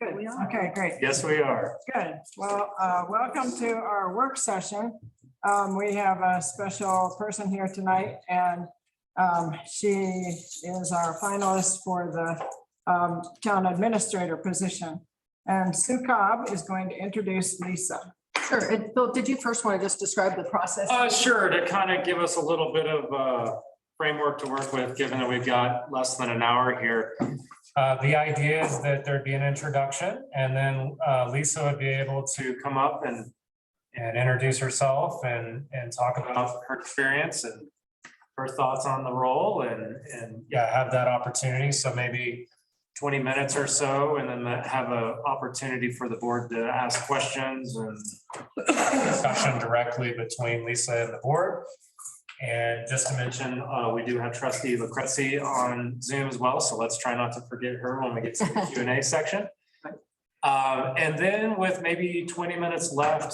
Good. Okay, great. Yes, we are. Good. Well, welcome to our work session. We have a special person here tonight, and she is our finalist for the town administrator position. And Sue Cobb is going to introduce Lisa. Sure. And Bill, did you first want to just describe the process? Sure, to kind of give us a little bit of framework to work with, given that we've got less than an hour here. The idea is that there'd be an introduction, and then Lisa would be able to come up and introduce herself and talk about her experience and her thoughts on the role, and yeah, have that opportunity. So maybe 20 minutes or so, and then have an opportunity for the board to ask questions and discussion directly between Lisa and the board. And just to mention, we do have trustee Lucrezi on Zoom as well. So let's try not to forget her when we get to the Q&A section. And then with maybe 20 minutes left,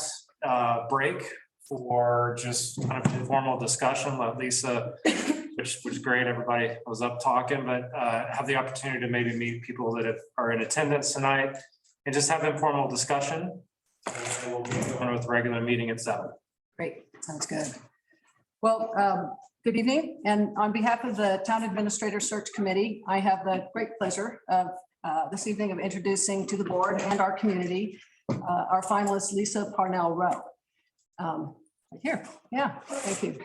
break for just kind of informal discussion. Let Lisa, which was great, everybody was up talking, but have the opportunity to maybe meet people that are in attendance tonight and just have informal discussion. And we'll be going with the regular meeting at 7. Great, sounds good. Well, good evening. And on behalf of the Town Administrator Search Committee, I have the great pleasure of this evening of introducing to the board and our community our finalist, Lisa Parnell-Rowe. Right here. Yeah, thank you.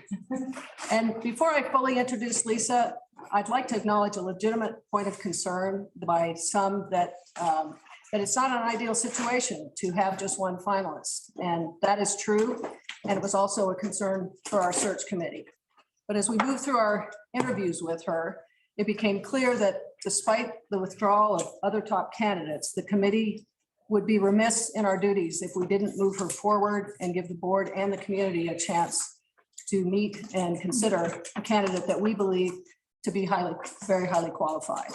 And before I fully introduce Lisa, I'd like to acknowledge a legitimate point of concern by some that it's not an ideal situation to have just one finalist. And that is true. And it was also a concern for our search committee. But as we moved through our interviews with her, it became clear that despite the withdrawal of other top candidates, the committee would be remiss in our duties if we didn't move her forward and give the board and the community a chance to meet and consider a candidate that we believe to be very highly qualified.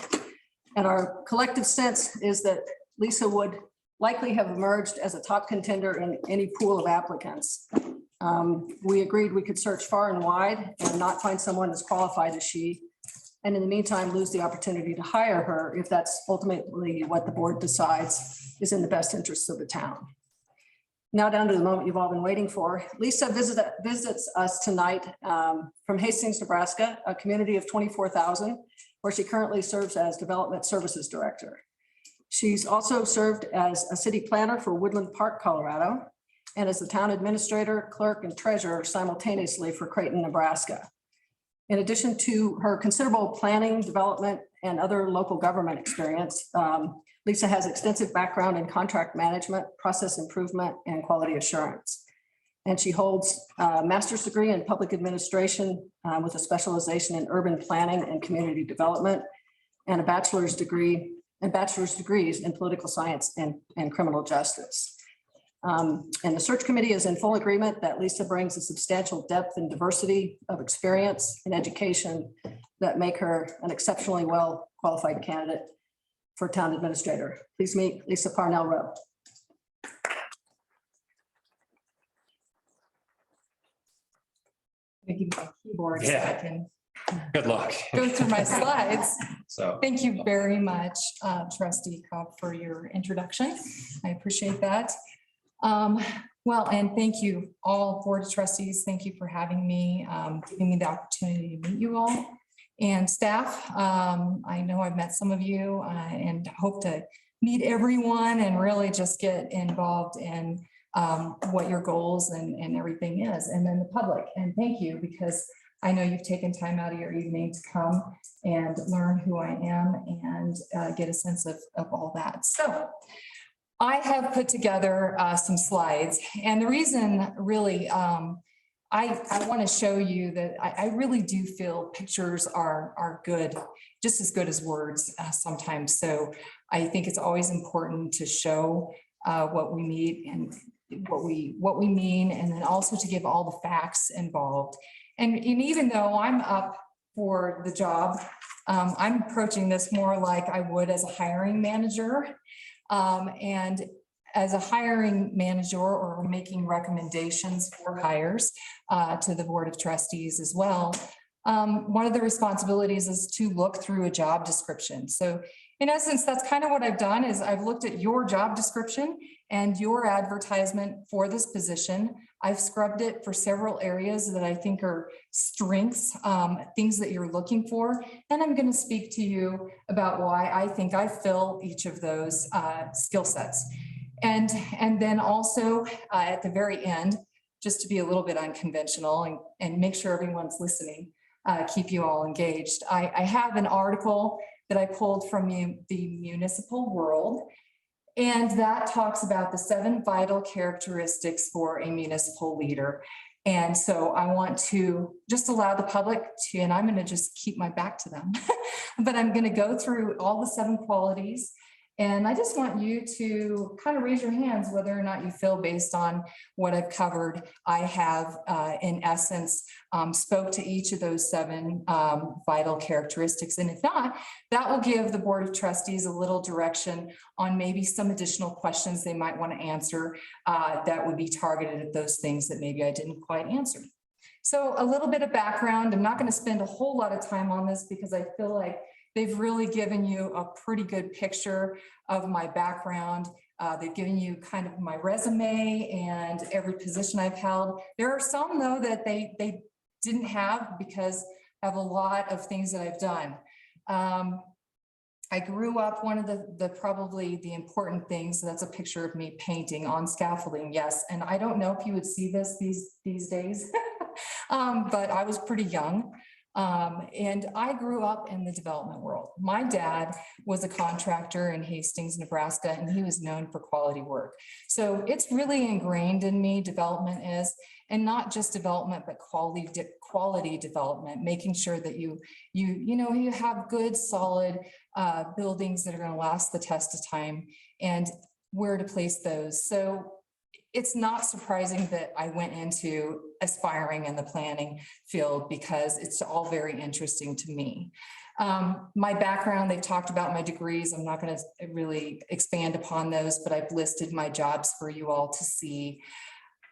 And our collective sense is that Lisa would likely have emerged as a top contender in any pool of applicants. We agreed we could search far and wide and not find someone as qualified as she, and in the meantime, lose the opportunity to hire her if that's ultimately what the board decides is in the best interests of the town. Now down to the moment you've all been waiting for. Lisa visits us tonight from Hastings, Nebraska, a community of 24,000, where she currently serves as Development Services Director. She's also served as a city planner for Woodland Park, Colorado, and as the town administrator, clerk, and treasurer simultaneously for Creighton, Nebraska. In addition to her considerable planning, development, and other local government experience, Lisa has extensive background in contract management, process improvement, and quality assurance. And she holds a master's degree in public administration with a specialization in urban planning and community development, and a bachelor's degrees in political science and criminal justice. And the search committee is in full agreement that Lisa brings a substantial depth and diversity of experience and education that make her an exceptionally well qualified candidate for town administrator. Please meet Lisa Parnell-Rowe. Give you my keyboard so Yeah. I can Good luck. go through my slides. So Thank you very much, Trustee Cobb, for your introduction. I appreciate that. Well, and thank you all board of trustees. Thank you for having me, giving me the opportunity to meet you all. And staff, I know I've met some of you and hope to meet everyone and really just get involved in what your goals and everything is. And then the public, and thank you, because I know you've taken time out of your evening to come and learn who I am and get a sense of all that. So I have put together some slides, and the reason really I want to show you that I really do feel pictures are good, just as good as words sometimes. So I think it's always important to show what we need and what we mean, and then also to give all the facts involved. And even though I'm up for the job, I'm approaching this more like I would as a hiring manager. And as a hiring manager or making recommendations for hires to the Board of Trustees as well, one of the responsibilities is to look through a job description. So in essence, that's kind of what I've done is I've looked at your job description and your advertisement for this position. I've scrubbed it for several areas that I think are strengths, things that you're looking for. And I'm going to speak to you about why I think I fill each of those skill sets. And then also at the very end, just to be a little bit unconventional and make sure everyone's listening, keep you all engaged. I have an article that I pulled from the Municipal world, and that talks about the 7 vital characteristics for a municipal leader. And so I want to just allow the public to, and I'm going to just keep my back to them, but I'm going to go through all the 7 qualities. And I just want you to kind of raise your hands whether or not you feel based on what I've covered. I have, in essence, spoke to each of those 7 vital characteristics. And if not, that will give the Board of Trustees a little direction on maybe some additional questions they might want to answer that would be targeted at those things that maybe I didn't quite answer. So a little bit of background. I'm not going to spend a whole lot of time on this because I feel like they've really given you a pretty good picture of my background. They've given you kind of my resume and every position I've held. There are some though that they didn't have because I have a lot of things that I've done. I grew up, one of the probably the important things, that's a picture of me painting on scaffolding, yes. And I don't know if you would see this these days, but I was pretty young. And I grew up in the development world. My dad was a contractor in Hastings, Nebraska, and he was known for quality work. So it's really ingrained in me, development is, and not just development, but quality development, making sure that you have good, solid buildings that are going to last the test of time and where to place those. So it's not surprising that I went into aspiring in the planning field because it's all very interesting to me. My background, they talked about my degrees. I'm not going to really expand upon those, but I've listed my jobs for you all to see.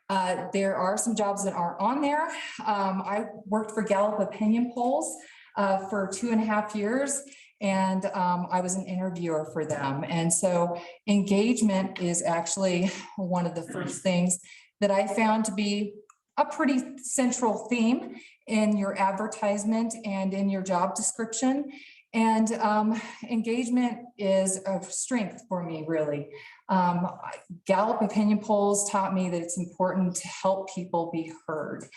There are some jobs that aren't on there. I worked for Gallup opinion polls for 2.5 years. And I was an interviewer for them. And so engagement is actually one of the first things that I found to be a pretty central theme in your advertisement and in your job description. And engagement is a strength for me, really. Gallup opinion polls taught me that it's important to help people be heard.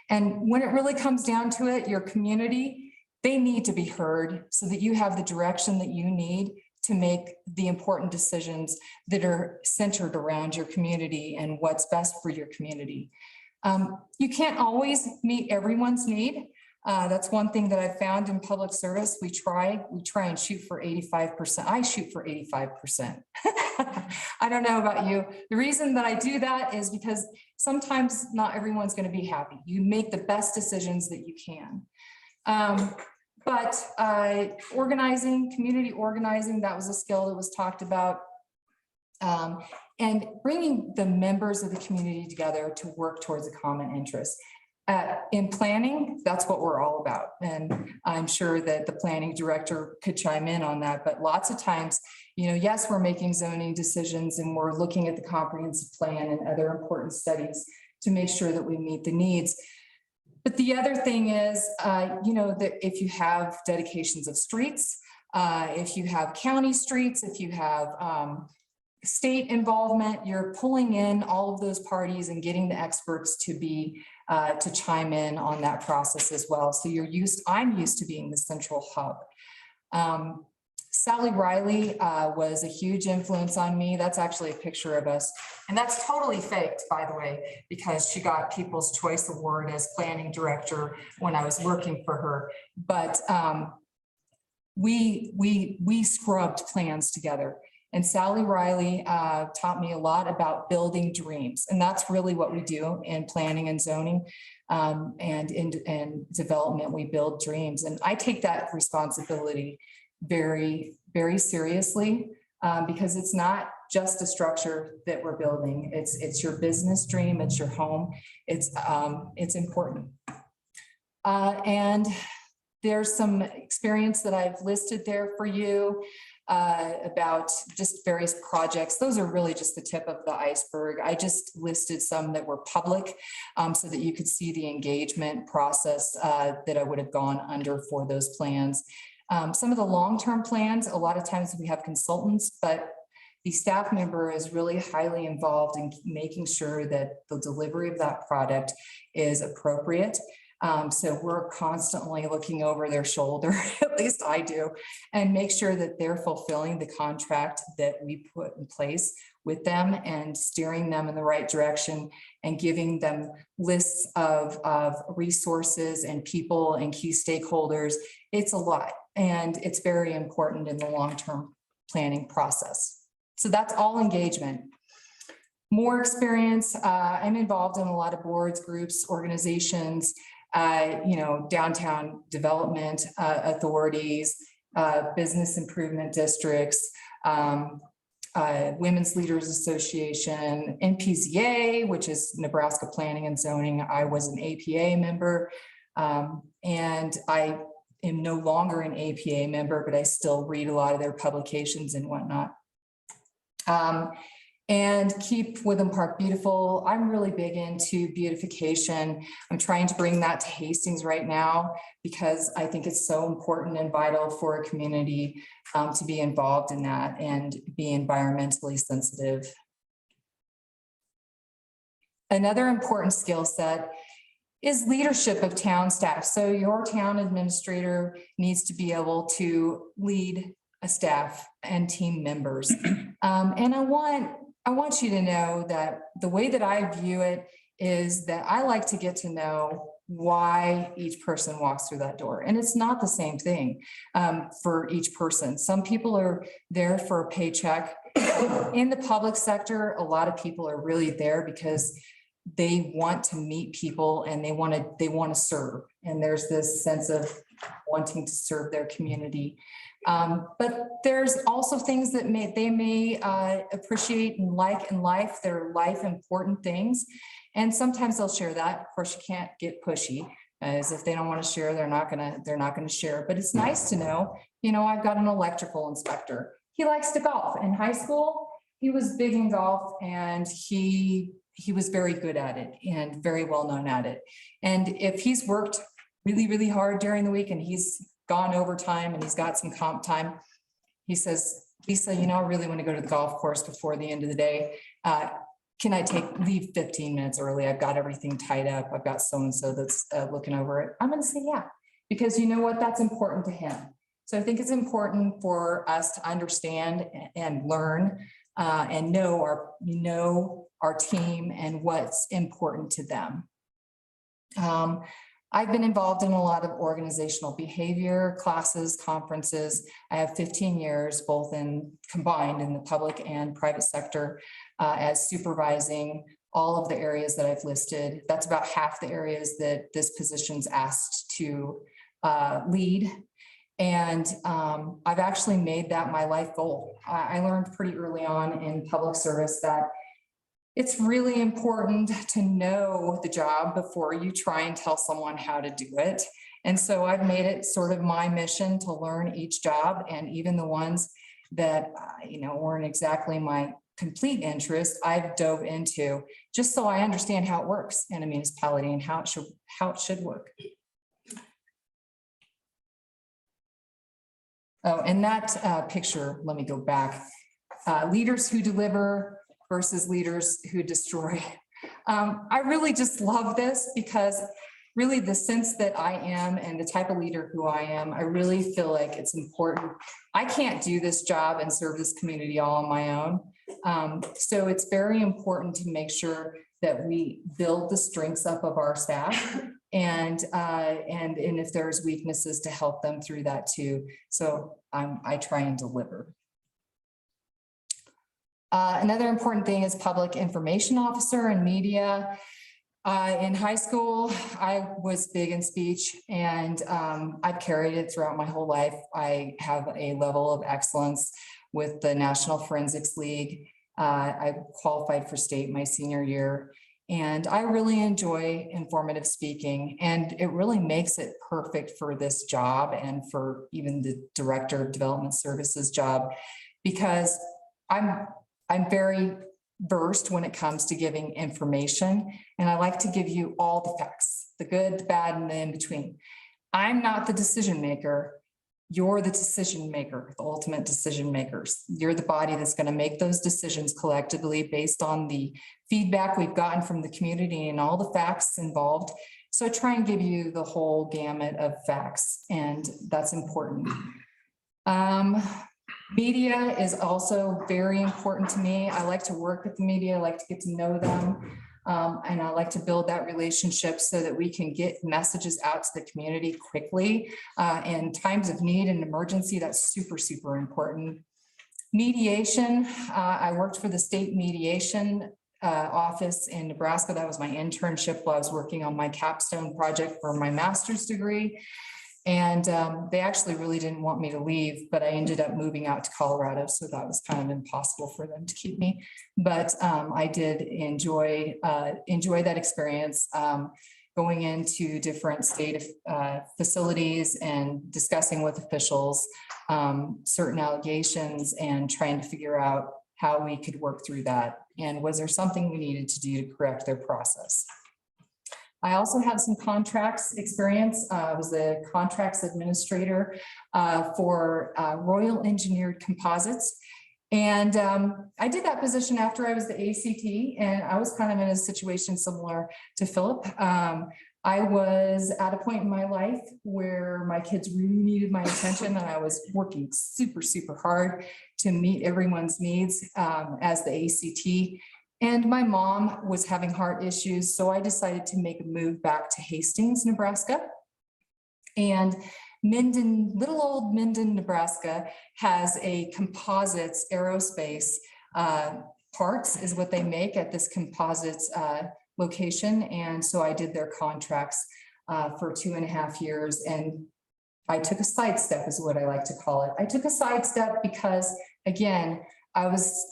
And when it really comes down to it, your community, they need to be heard so that you have the direction that you need to make the important decisions that are centered around your community and what's best for your community. You can't always meet everyone's need. That's one thing that I've found in public service. We try and shoot for 85%. I shoot for 85%. I don't know about you. The reason that I do that is because sometimes not everyone's going to be happy. You make the best decisions that you can. But organizing, community organizing, that was a skill that was talked about. And bringing the members of the community together to work towards a common interest. In planning, that's what we're all about. And I'm sure that the planning director could chime in on that, but lots of times, yes, we're making zoning decisions and we're looking at the comprehensive plan and other important studies to make sure that we meet the needs. But the other thing is, that if you have dedications of streets, if you have county streets, if you have state involvement, you're pulling in all of those parties and getting the experts to chime in on that process as well. So I'm used to being the central hub. Sally Riley was a huge influence on me. That's actually a picture of us. And that's totally faked, by the way, because she got People's Choice Award as planning director when I was working for her. But we scrubbed plans together. And Sally Riley taught me a lot about building dreams. And that's really what we do in planning and zoning and in development, we build dreams. And I take that responsibility very, very seriously because it's not just a structure that we're building. It's your business dream, it's your home, it's important. And there's some experience that I've listed there for you. about just various projects. Those are really just the tip of the iceberg. I just listed some that were public so that you could see the engagement process that I would have gone under for those plans. Some of the long-term plans, a lot of times we have consultants, but the staff member is really highly involved in making sure that the delivery of that product is appropriate. So we're constantly looking over their shoulder, at least I do, and make sure that they're fulfilling the contract that we put in place with them and steering them in the right direction and giving them lists of resources and people and key stakeholders. It's a lot, and it's very important in the long-term planning process. So that's all engagement. More experience. I'm involved in a lot of boards, groups, organizations, downtown development authorities, business improvement districts, Women's Leaders Association, NPZA, which is Nebraska Planning and Zoning. I was an APA member, and I am no longer an APA member, but I still read a lot of their publications and whatnot. And keep Witham Park beautiful. I'm really big into beautification. I'm trying to bring that to Hastings right now because I think it's so important and vital for a community to be involved in that and be environmentally sensitive. Another important skill set is leadership of town staff. So your town administrator needs to be able to lead a staff and team members. And I want you to know that the way that I view it is that I like to get to know why each person walks through that door. And it's not the same thing for each person. Some people are there for a paycheck. In the public sector, a lot of people are really there because they want to meet people and they want to serve. And there's this sense of wanting to serve their community. But there's also things that they may appreciate and like in life. They're life important things. And sometimes they'll share that. Of course, you can't get pushy, as if they don't want to share, they're not gonna share. But it's nice to know, I've got an electrical inspector. He likes to golf. In high school, he was big in golf and he was very good at it and very well known at it. And if he's worked really, really hard during the week and he's gone overtime and he's got some comp time, he says, Lisa, I really want to go to the golf course before the end of the day. Can I leave 15 minutes early? I've got everything tied up. I've got so-and-so that's looking over it. I'm going to say, yeah, because you know what? That's important to him. So I think it's important for us to understand and learn and know our team and what's important to them. I've been involved in a lot of organizational behavior classes, conferences. I have 15 years, both combined in the public and private sector as supervising all of the areas that I've listed. That's about half the areas that this position's asked to lead. And I've actually made that my life goal. I learned pretty early on in public service that it's really important to know the job before you try and tell someone how to do it. And so I've made it sort of my mission to learn each job, and even the ones that weren't exactly my complete interest, I've dove into just so I understand how it works in a municipality and how it should work. Oh, and that picture, let me go back. Leaders who deliver versus leaders who destroy. I really just love this because really the sense that I am and the type of leader who I am, I really feel like it's important. I can't do this job and serve this community all on my own. So it's very important to make sure that we build the strengths up of our staff and if there's weaknesses to help them through that too. So I try and deliver. Another important thing is public information officer and media. In high school, I was big in speech and I've carried it throughout my whole life. I have a level of excellence with the National Forensics League. I qualified for state my senior year. And I really enjoy informative speaking, and it really makes it perfect for this job and for even the Director of Development Services job, because I'm very versed when it comes to giving information, and I like to give you all the facts, the good, the bad, and the in between. I'm not the decision maker. You're the decision maker, the ultimate decision makers. You're the body that's going to make those decisions collectively based on the feedback we've gotten from the community and all the facts involved. So I try and give you the whole gamut of facts, and that's important. Media is also very important to me. I like to work with the media. I like to get to know them. And I like to build that relationship so that we can get messages out to the community quickly. In times of need and emergency, that's super, super important. Mediation, I worked for the state mediation office in Nebraska. That was my internship while I was working on my capstone project for my master's degree. And they actually really didn't want me to leave, but I ended up moving out to Colorado. So that was kind of impossible for them to keep me. But I did enjoy that experience, going into different state facilities and discussing with officials certain allegations and trying to figure out how we could work through that. And was there something we needed to do to correct their process? I also have some contracts experience. I was a contracts administrator for Royal Engineered Composites. And I did that position after I was the ACT, and I was kind of in a situation similar to Philip. I was at a point in my life where my kids really needed my attention, and I was working super, super hard to meet everyone's needs as the ACT. And my mom was having heart issues, so I decided to make a move back to Hastings, Nebraska. And Minden, little old Minden, Nebraska has a composites aerospace parts is what they make at this composites location. And so I did their contracts for 2.5 years, and I took a sidestep is what I like to call it. I took a sidestep because, again, I was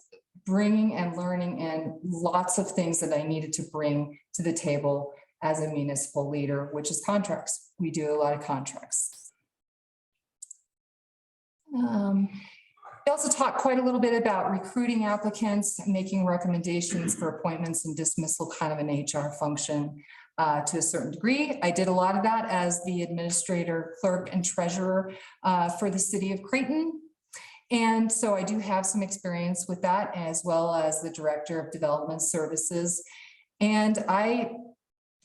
bringing and learning and lots of things that I needed to bring to the table as a municipal leader, which is contracts. We do a lot of contracts. We also talked quite a little bit about recruiting applicants, making recommendations for appointments and dismissal, kind of an HR function to a certain degree. I did a lot of that as the administrator, clerk, and treasurer for the city of Creighton. And so I do have some experience with that, as well as the Director of Development Services. And I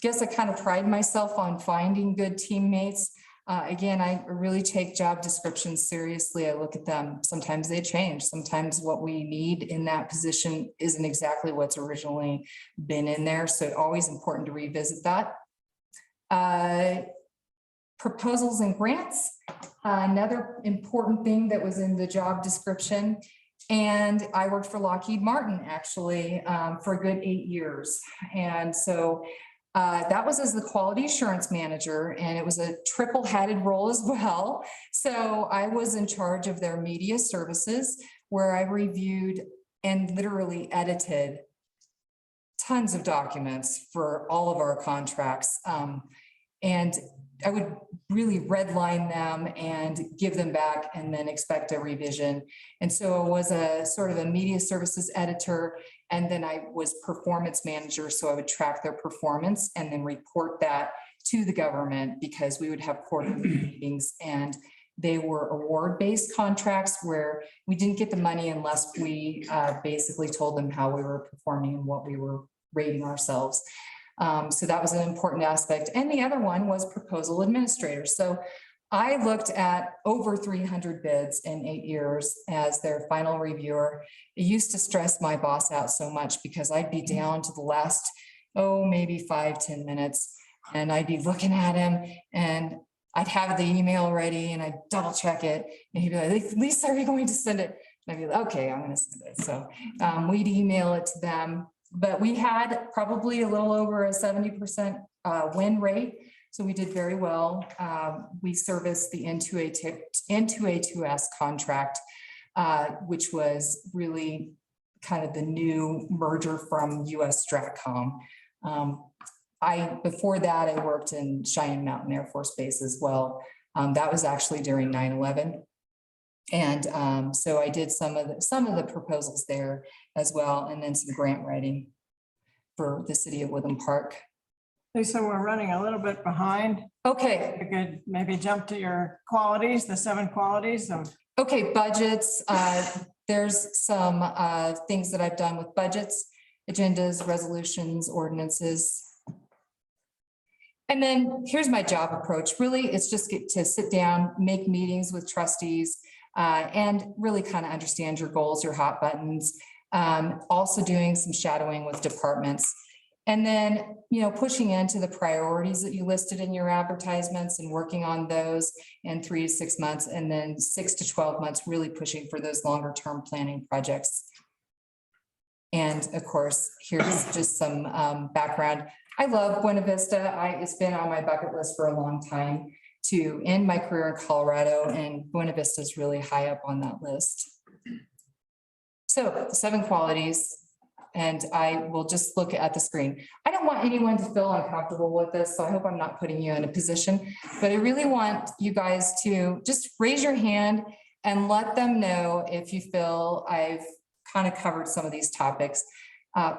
guess I kind of pride myself on finding good teammates. Again, I really take job descriptions seriously. I look at them. Sometimes they change. Sometimes what we need in that position isn't exactly what's originally been in there. So it's always important to revisit that. Proposals and grants, another important thing that was in the job description. And I worked for Lockheed Martin actually for a good 8 years. And so that was as the quality assurance manager, and it was a triple-hatted role as well. So I was in charge of their media services, where I reviewed and literally edited tons of documents for all of our contracts. And I would really redline them and give them back and then expect a revision. And so I was a sort of a media services editor, and then I was performance manager. So I would track their performance and then report that to the government, because we would have quarterly meetings, and they were award-based contracts where we didn't get the money unless we basically told them how we were performing and what we were rating ourselves. So that was an important aspect. And the other one was proposal administrator. So I looked at over 300 bids in 8 years as their final reviewer. It used to stress my boss out so much because I'd be down to the last, maybe 5-10 minutes. And I'd be looking at him, and I'd have the email ready, and I'd double check it. And he'd be like, Lisa, are you going to send it? And I'd be like, okay, I'm going to send it. So we'd email it to them. But we had probably a little over a 70% win rate. So we did very well. We serviced the N2A2S contract, which was really kind of the new merger from US Stratcom. Before that, I worked in Cheyenne Mountain Air Force Base as well. That was actually during 9/11. And so I did some of the proposals there as well, and then some grant writing for the city of Woodland Park. Lisa, we're running a little bit behind. Okay, You could maybe jump to your qualities, the 7 qualities of. okay, budgets. There's some things that I've done with budgets, agendas, resolutions, ordinances. And then here's my job approach. Really, it's just get to sit down, make meetings with trustees, and really kind of understand your goals, your hot buttons. Also doing some shadowing with departments. And then, pushing into the priorities that you listed in your advertisements and working on those in 3 to 6 months, and then 6 to 12 months, really pushing for those longer term planning projects. And of course, here's just some background. I love Buena Vista. It's been on my bucket list for a long time to end my career in Colorado, and Buena Vista is really high up on that list. So 7 qualities, and I will just look at the screen. I don't want anyone to feel uncomfortable with this, so I hope I'm not putting you in a position, but I really want you guys to just raise your hand and let them know if you feel I've kind of covered some of these topics.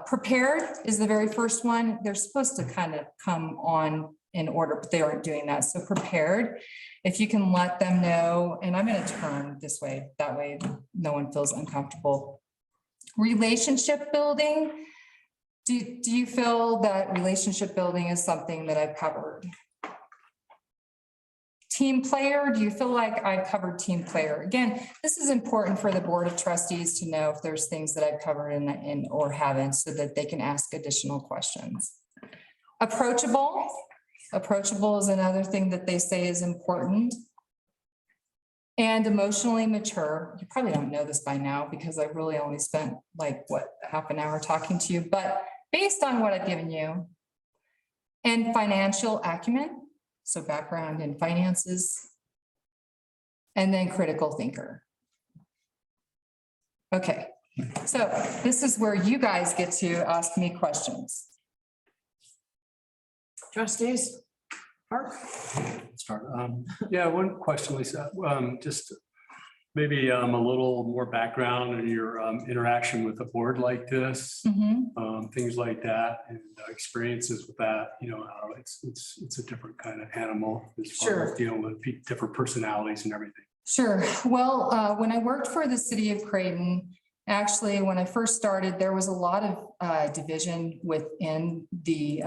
Prepared is the very first one. They're supposed to kind of come on in order, but they aren't doing that. So prepared, if you can let them know, and I'm going to turn this way, that way no one feels uncomfortable. Relationship building. Do you feel that relationship building is something that I've covered? Team player, do you feel like I've covered team player? Again, this is important for the Board of Trustees to know if there's things that I've covered in or haven't, so that they can ask additional questions. Approachable. Approachable is another thing that they say is important. And emotionally mature. You probably don't know this by now because I really only spent half an hour talking to you, but based on what I've given you. And financial acumen, so background in finances. And then critical thinker. Okay, so this is where you guys get to ask me questions. Trustees? Mark? Start. Yeah, one question, Lisa. Just maybe a little more background in your interaction with a board like this, things like that, and experiences with that. How it's a different kind of animal as far as dealing with different personalities and everything. Sure. Well, when I worked for the city of Creighton, actually, when I first started, there was a lot of division within the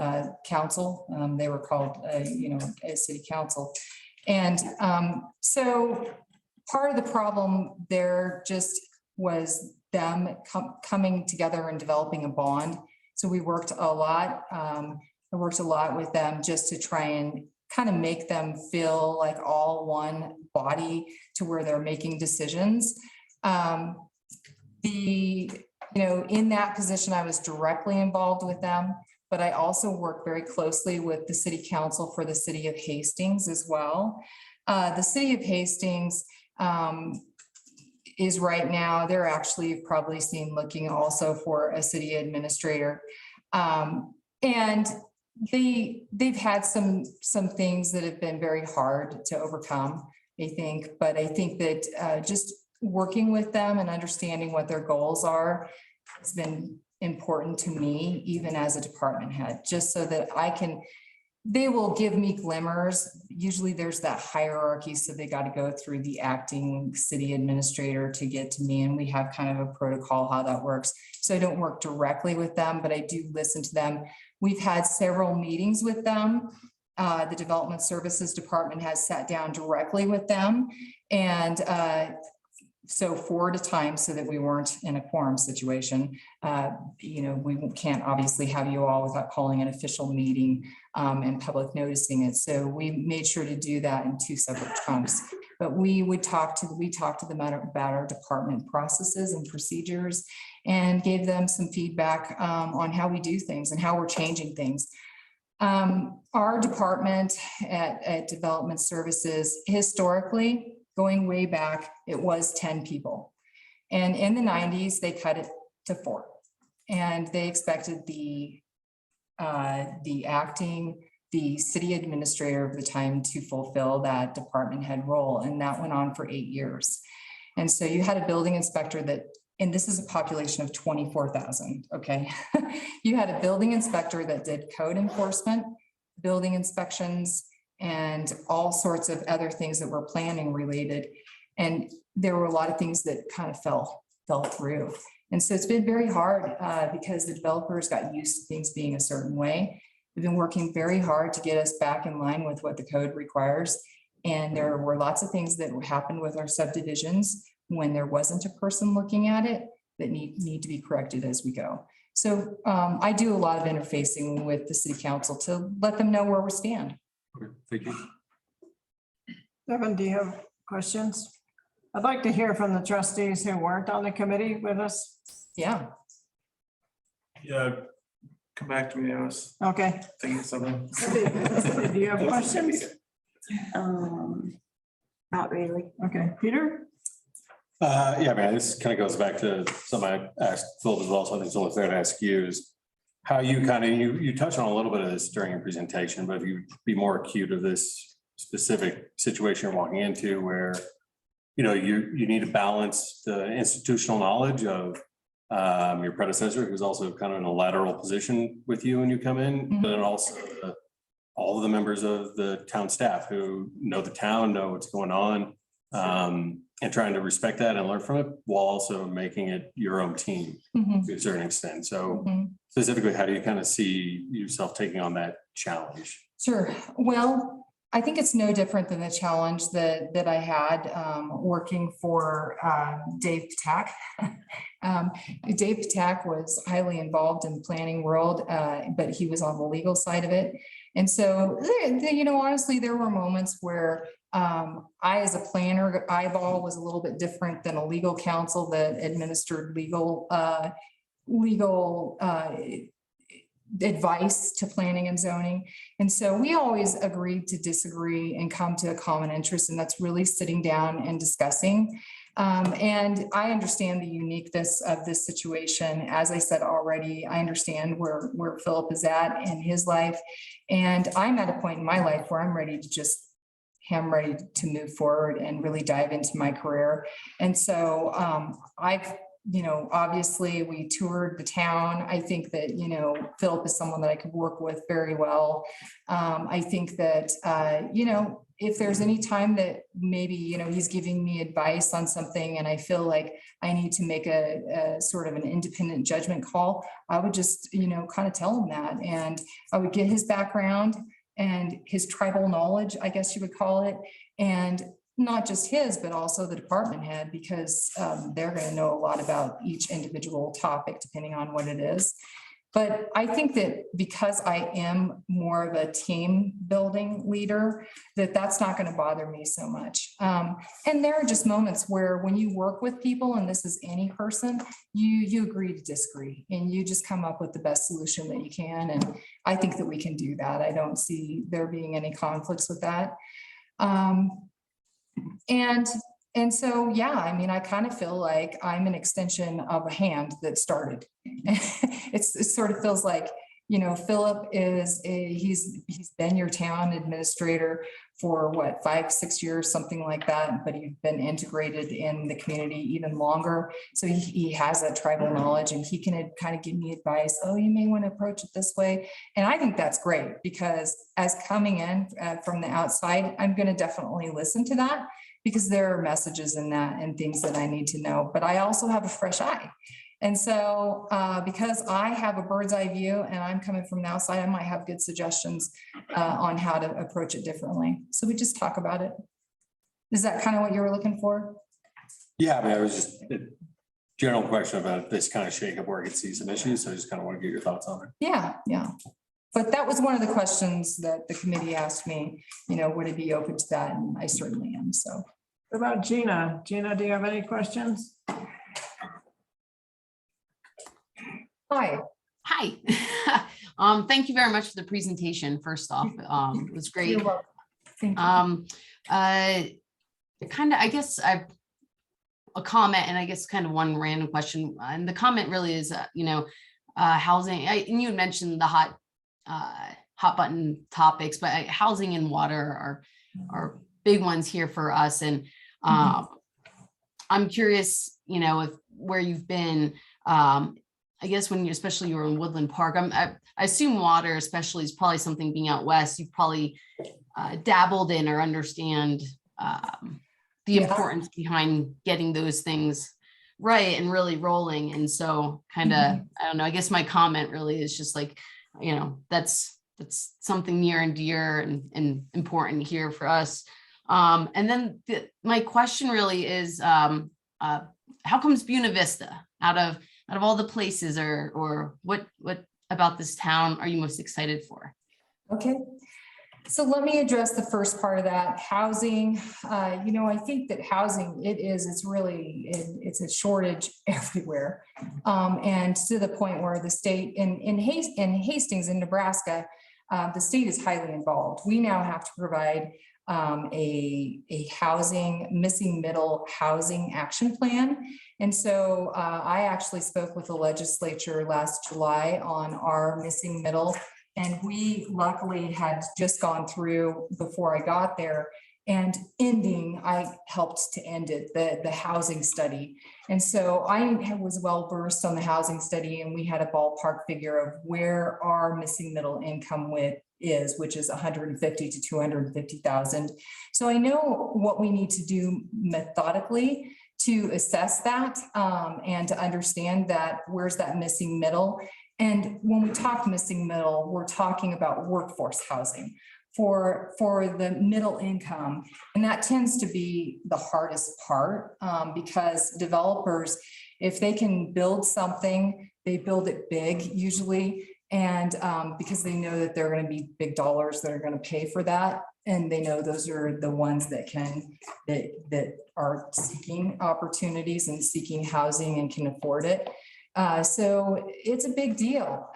council. They were called, a city council. And so part of the problem there just was them coming together and developing a bond. So we worked a lot. I worked a lot with them just to try and kind of make them feel like all one body to where they're making decisions. In that position, I was directly involved with them, but I also worked very closely with the city council for the city of Hastings as well. The city of Hastings is right now, they're actually, you've probably seen, looking also for a city administrator. And they've had some things that have been very hard to overcome, I think, but I think that just working with them and understanding what their goals are has been important to me, even as a department head, just so that they will give me glimmers. Usually there's that hierarchy, so they got to go through the acting city administrator to get to me, and we have kind of a protocol how that works. So I don't work directly with them, but I do listen to them. We've had several meetings with them. The Development Services Department has sat down directly with them, and so 4 at a time, so that we weren't in a quorum situation. We can't obviously have you all without calling an official meeting and public noticing it. So we made sure to do that in 2 separate chunks. But we talked to them about our department processes and procedures, and gave them some feedback on how we do things and how we're changing things. Our department at Development Services, historically, going way back, it was 10 people. And in the 90s, they cut it to 4. And they expected the the city administrator of the time to fulfill that department head role. And that went on for 8 years. And so you had a building inspector that, and this is a population of 24,000, okay? You had a building inspector that did code enforcement, building inspections, and all sorts of other things that were planning related. And there were a lot of things that kind of fell through. And so it's been very hard because the developers got used to things being a certain way. We've been working very hard to get us back in line with what the code requires. And there were lots of things that happened with our subdivisions when there wasn't a person looking at it that need to be corrected as we go. So I do a lot of interfacing with the city council to let them know where we stand. Okay, thank you. Devin, do you have questions? I'd like to hear from the trustees who weren't on the committee with us. Yeah. Yeah, come back to me. I was Okay. thinking of something. Do you have questions? Not really. Okay, Peter? Yeah, man, this kind of goes back to something I asked Phil as well, so I think it's only fair to ask you is how you kind of, you touched on a little bit of this during your presentation, but if you be more acute of this specific situation you're walking into where, you know, you need to balance the institutional knowledge of your predecessor, who's also kind of in a lateral position with you when you come in, but then also all of the members of the town staff who know the town, know what's going on, and trying to respect that and learn from it while also making it your own team to a certain extent. So specifically, how do you kind of see yourself taking on that challenge? Sure. Well, I think it's no different than the challenge that I had working for Dave Patak. Dave Patak was highly involved in the planning world, but he was on the legal side of it. And so, you know, honestly, there were moments where I, as a planner, eyeball was a little bit different than a legal counsel that administered legal advice to planning and zoning. And so we always agreed to disagree and come to a common interest. And that's really sitting down and discussing. And I understand the uniqueness of this situation. As I said already, I understand where Philip is at in his life. And I'm at a point in my life where I'm ready to move forward and really dive into my career. And so you know, obviously we toured the town. I think that, you know, Philip is someone that I could work with very well. I think that, you know, if there's any time that maybe, you know, he's giving me advice on something and I feel like I need to make a sort of an independent judgment call, I would just, you know, kind of tell him that. And I would get his background and his tribal knowledge, I guess you would call it. And not just his, but also the department head, because they're going to know a lot about each individual topic, depending on what it is. But I think that because I am more of a team building leader, that's not going to bother me so much. And there are just moments where when you work with people, and this is any person, you agree to disagree and you just come up with the best solution that you can. And I think that we can do that. I don't see there being any conflicts with that. And so, yeah, I mean, I kind of feel like I'm an extension of a hand that started. It sort of feels like, you know, Philip he's been your town administrator for what, 5-6 years, something like that, but he's been integrated in the community even longer. So he has that tribal knowledge and he can kind of give me advice. Oh, you may want to approach it this way. And I think that's great because as coming in from the outside, I'm going to definitely listen to that because there are messages in that and things that I need to know, but I also have a fresh eye. And so because I have a bird's eye view and I'm coming from the outside, I might have good suggestions on how to approach it differently. So we just talk about it. Is that kind of what you were looking for? Yeah, I mean, I was just a general question about this kind of shakeup where I could see some issues. So I just kind of want to get your thoughts on it. Yeah. But that was one of the questions that the committee asked me, you know, would it be open to that? And I certainly am. So. What about Gina? Gina, do you have any questions? Hi. Thank you very much for the presentation. First off, it was great. You're welcome. Thank you. Kind of, I guess a comment and I guess kind of one random question. And the comment really is, you know, housing, and you had mentioned the hot hot button topics, but housing and water are big ones here for us. And I'm curious, you know, if where you've been, I guess when you, especially you were in Woodland Park, I assume water especially is probably something being out west, you've probably dabbled in or understand the importance behind getting those things right and really rolling. And so kind of, I don't know, I guess my comment really is just like, you know, that's something near and dear and important here for us. And then my question really is, how comes Buena Vista out of all the places, or what about this town are you most excited for? Okay, so let me address the first part of that, housing. You know, I think that housing, it's a shortage everywhere. And to the point where the state in Hastings in Nebraska, the state is highly involved. We now have to provide a housing, missing middle housing action plan. And so I actually spoke with the legislature last July on our missing middle. And we luckily had just gone through before I got there, and I helped to end it, the housing study. And so I was well versed on the housing study, and we had a ballpark figure of where our missing middle income is, which is 150 to 250,000. So I know what we need to do methodically to assess that and to understand that where's that missing middle. And when we talk missing middle, we're talking about workforce housing for the middle income. And that tends to be the hardest part because developers, if they can build something, they build it big usually. And because they know that they're going to be big dollars that are going to pay for that. And they know those are the ones that are seeking opportunities and seeking housing and can afford it. So it's a big deal.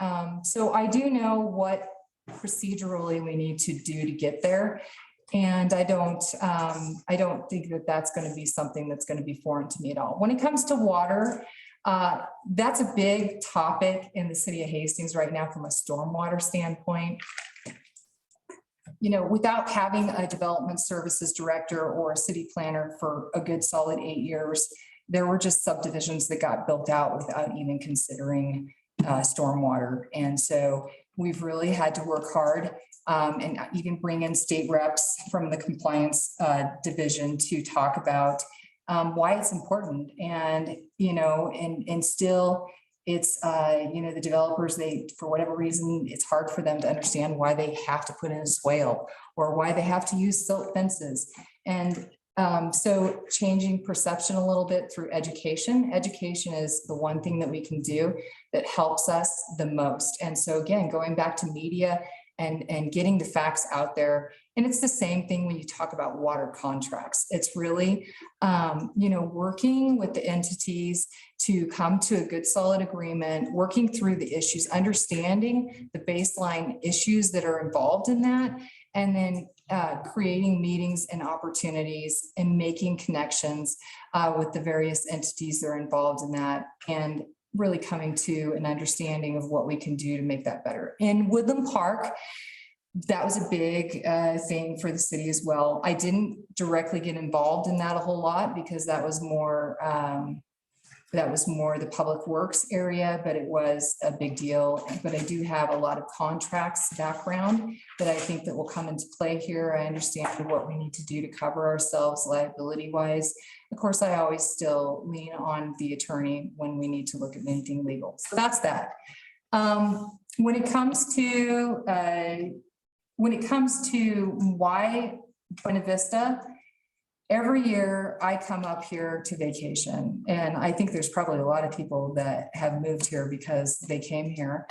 So I do know what procedurally we need to do to get there. And I don't think that that's going to be something that's going to be foreign to me at all. When it comes to water, that's a big topic in the city of Hastings right now from a stormwater standpoint. You know, without having a development services director or a city planner for a good solid 8 years, there were just subdivisions that got built out without even considering stormwater. And so we've really had to work hard and even bring in state reps from the compliance division to talk about why it's important. And, you know, and still it's, you know, the developers, for whatever reason, it's hard for them to understand why they have to put in a swale or why they have to use silt fences. And so changing perception a little bit through education. Education is the one thing that we can do that helps us the most. And so again, going back to media and getting the facts out there. And it's the same thing when you talk about water contracts. It's really, you know, working with the entities to come to a good solid agreement, working through the issues, understanding the baseline issues that are involved in that, and then creating meetings and opportunities and making connections with the various entities that are involved in that, and really coming to an understanding of what we can do to make that better. In Woodland Park, that was a big thing for the city as well. I didn't directly get involved in that a whole lot because that was more the public works area, but it was a big deal. But I do have a lot of contracts background that I think that will come into play here. I understand what we need to do to cover ourselves liability wise. Of course, I always still lean on the attorney when we need to look at anything legal. So that's that. When it comes to why Buena Vista, every year I come up here to vacation, and I think there's probably a lot of people that have moved here because they came here.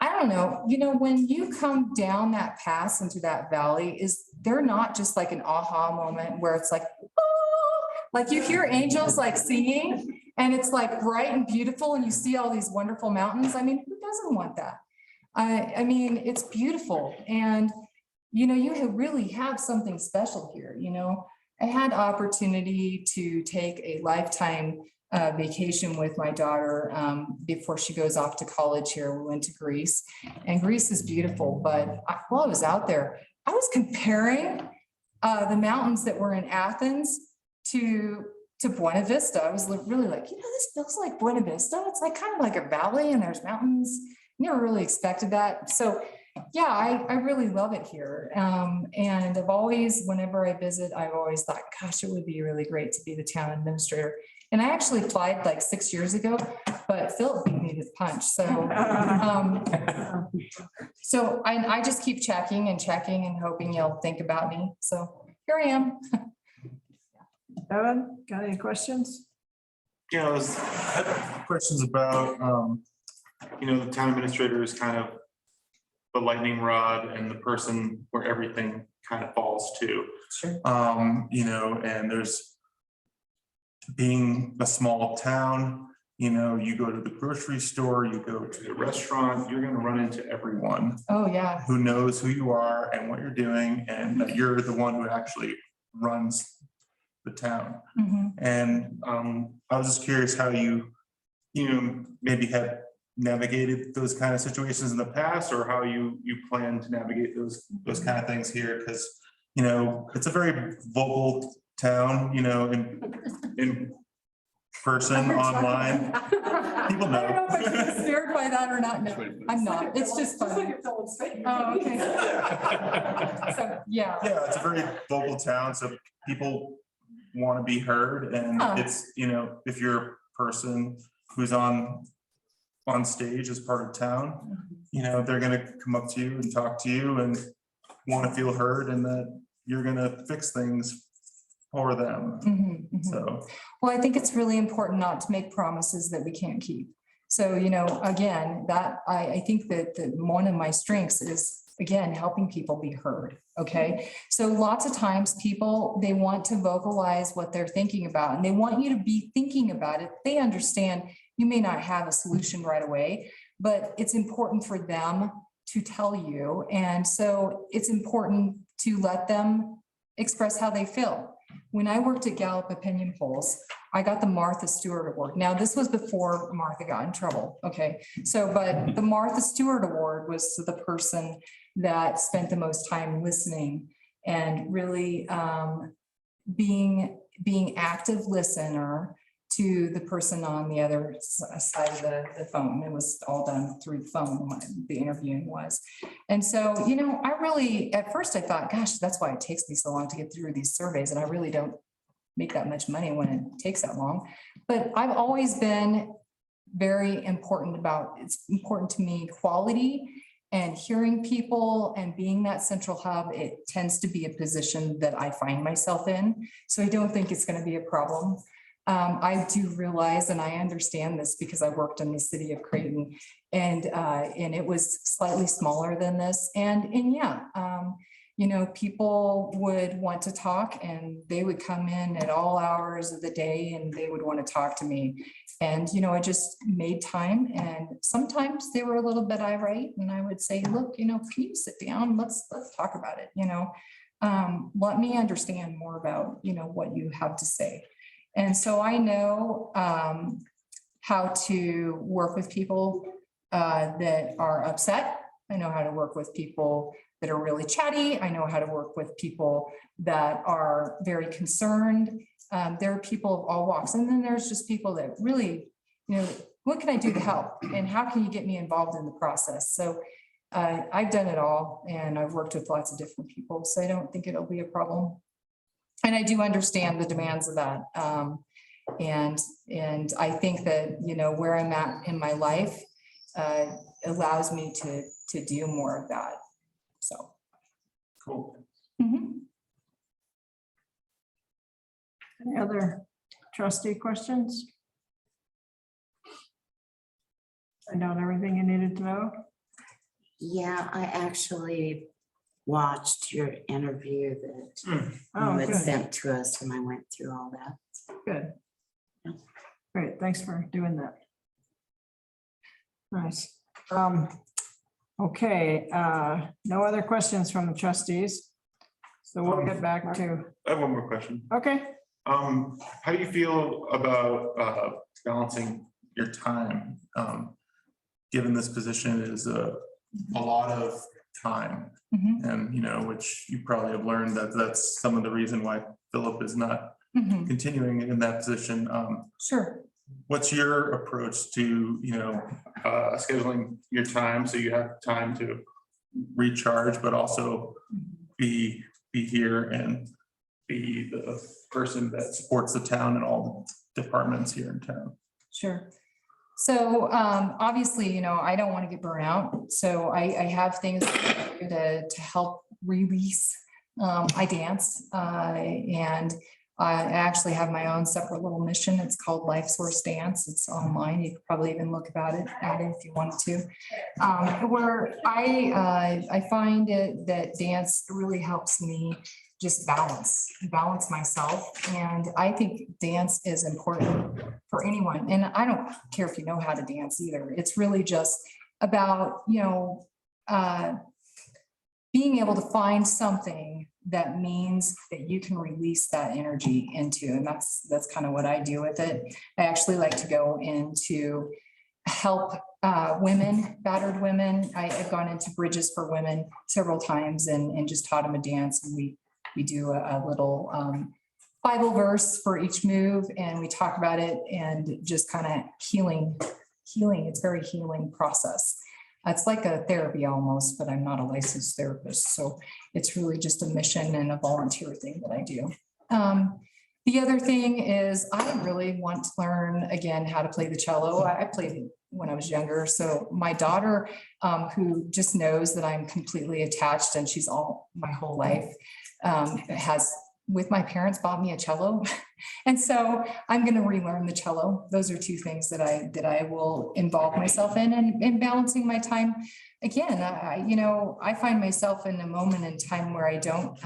I don't know, you know, when you come down that pass into that valley, is there not just like an aha moment where it's like, oh, like you hear angels like singing and it's like bright and beautiful and you see all these wonderful mountains? I mean, who doesn't want that? I mean, it's beautiful. And, you know, you really have something special here, you know. I had opportunity to take a lifetime vacation with my daughter before she goes off to college here. We went to Greece, and Greece is beautiful. But while I was out there, I was comparing the mountains that were in Athens to Buena Vista. I was really like, this feels like Buena Vista. It's like kind of like a valley and there's mountains. Never really expected that. So yeah, I really love it here. And I've always, whenever I visit, I've always thought, gosh, it would be really great to be the town administrator. And I actually applied like 6 years ago, but Philip beat me to the punch. So I just keep checking and hoping you'll think about me. So here I am. Evan, got any questions? Yeah, I had questions about, the town administrator is kind of the lightning rod and the person where everything kind of falls to. Sure. And there's being a small town, you go to the grocery store, you go to the restaurant, you're going to run into everyone Oh, yeah. who knows who you are and what you're doing, and that you're the one who actually runs the town. Mhm. And I was just curious how you maybe have navigated those kind of situations in the past, or how you plan to navigate those kind of things here, because it's a very vocal town, in person, online. People know. I don't know if I should be scared by that or not. No, I'm not. It's just funny. Oh, okay. So, yeah. Yeah, it's a very vocal town, so people want to be heard, and it's, if you're a person who's on stage as part of town, they're going to come up to you and talk to you and want to feel heard, and that you're going to fix things for them. Mhm, mhm. So, Well, I think it's really important not to make promises that we can't keep. So, again, that I think that one of my strengths is, again, helping people be heard. Okay. So lots of times people, they want to vocalize what they're thinking about, and they want you to be thinking about it. They understand you may not have a solution right away, but it's important for them to tell you. And so it's important to let them express how they feel. When I worked at Gallup Opinion Polls, I got the Martha Stewart Award. Now, this was before Martha got in trouble. Okay. So, but the Martha Stewart Award was the person that spent the most time listening and really being active listener to the person on the other side of the phone. It was all done through the phone, when the interviewing was. And so, I really, at first I thought, gosh, that's why it takes me so long to get through these surveys. And I really don't make that much money when it takes that long. But I've always been very important it's important to me, quality and hearing people and being that central hub. It tends to be a position that I find myself in. So I don't think it's going to be a problem. I do realize, and I understand this because I worked in the city of Creighton, and it was slightly smaller than this. And yeah, people would want to talk, and they would come in at all hours of the day, and they would want to talk to me. And, I just made time, and sometimes they were a little bit irate, and I would say, look, can you sit down? Let's talk about it. Let me understand more about, what you have to say. And so I know how to work with people that are upset. I know how to work with people that are really chatty. I know how to work with people that are very concerned. There are people of all walks. And then there's just people that really, what can I do to help? And how can you get me involved in the process? So I've done it all, and I've worked with lots of different people. So I don't think it'll be a problem. And I do understand the demands of that. And I think that, where I'm at in my life allows me to do more of that. So. cool. Mhm. Any other trustee questions? Find out everything you needed to know? Yeah, I actually watched your interview that Oh, you had good, sent to us, and I went through all that. good. Great, thanks for doing that. Nice. Okay, no other questions from the trustees. So we'll get back to, I have one more question. okay, How do you feel about balancing your time? Given this position is a lot of time, Mhm, and which you probably have learned that that's some of the reason why Philip is not mhm. continuing in that position. Sure. What's your approach to, scheduling your time so you have time to recharge, but also be here and be the person that supports the town and all the departments here in town? Sure. So obviously, I don't want to get burnt out. So I have things to help release. I dance and I actually have my own separate little mission. It's called Life Source Dance. It's online. You could probably even look at it if you wanted to. Where I find it that dance really helps me just balance myself. And I think dance is important for anyone. And I don't care if you know how to dance either. It's really just about, being able to find something that means that you can release that energy into, and that's kind of what I do with it. I actually like to go into help women, battered women. I've gone into bridges for women several times and just taught them a dance. And we do a little Bible verse for each move, and we talk about it and just kind of healing. It's a very healing process. It's like a therapy almost, but I'm not a licensed therapist. So it's really just a mission and a volunteer thing that I do. The other thing is I really want to learn again how to play the cello. I played when I was younger. So my daughter, who just knows that I'm completely attached and she's all my whole life, has with my parents bought me a cello. And so I'm going to relearn the cello. Those are two things that I will involve myself in, and balancing my time. Again, I find myself in a moment in time where I don't,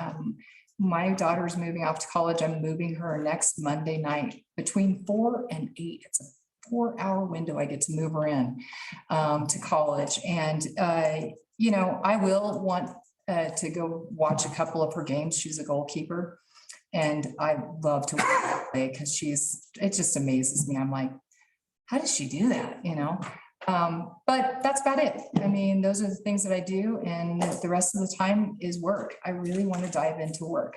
my daughter's moving off to college. I'm moving her next Monday night between 4 and 8. It's a 4-hour window. I get to move her in to college. And, I will want to go watch a couple of her games. She's a goalkeeper. And I love to play because it just amazes me. I'm like, how does she do that? But that's about it. I mean, those are the things that I do. And the rest of the time is work. I really want to dive into work.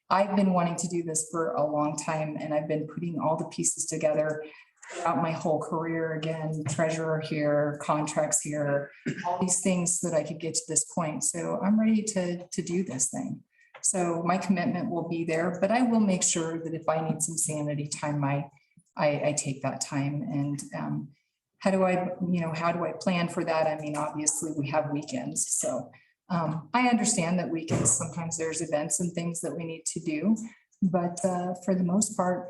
I've been wanting to do this for a long time, and I've been putting all the pieces together throughout my whole career. Again, treasurer here, contracts here, all these things so that I could get to this point. So I'm ready to do this thing. So my commitment will be there, but I will make sure that if I need some sanity time, I take that time. And how do I plan for that? I mean, obviously we have weekends. So I understand that weekends, sometimes there's events and things that we need to do, but for the most part,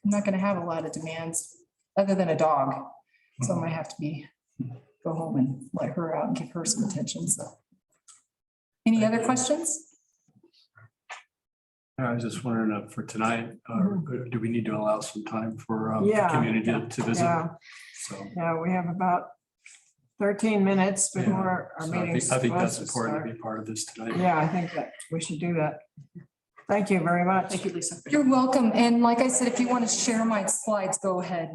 I'm not going to have a lot of demands other than a dog. So I might have to go home and let her out and give her some attention. So any other questions? I was just wondering for tonight, do we need to allow some time for the Yeah. community to visit? Yeah. So Yeah, we have about 13 minutes before our so meeting. I think that's important to be part of this tonight. Yeah, I think that we should do that. Thank you very much. Thank you, Lisa. You're welcome. And like I said, if you want to share my slides, go ahead.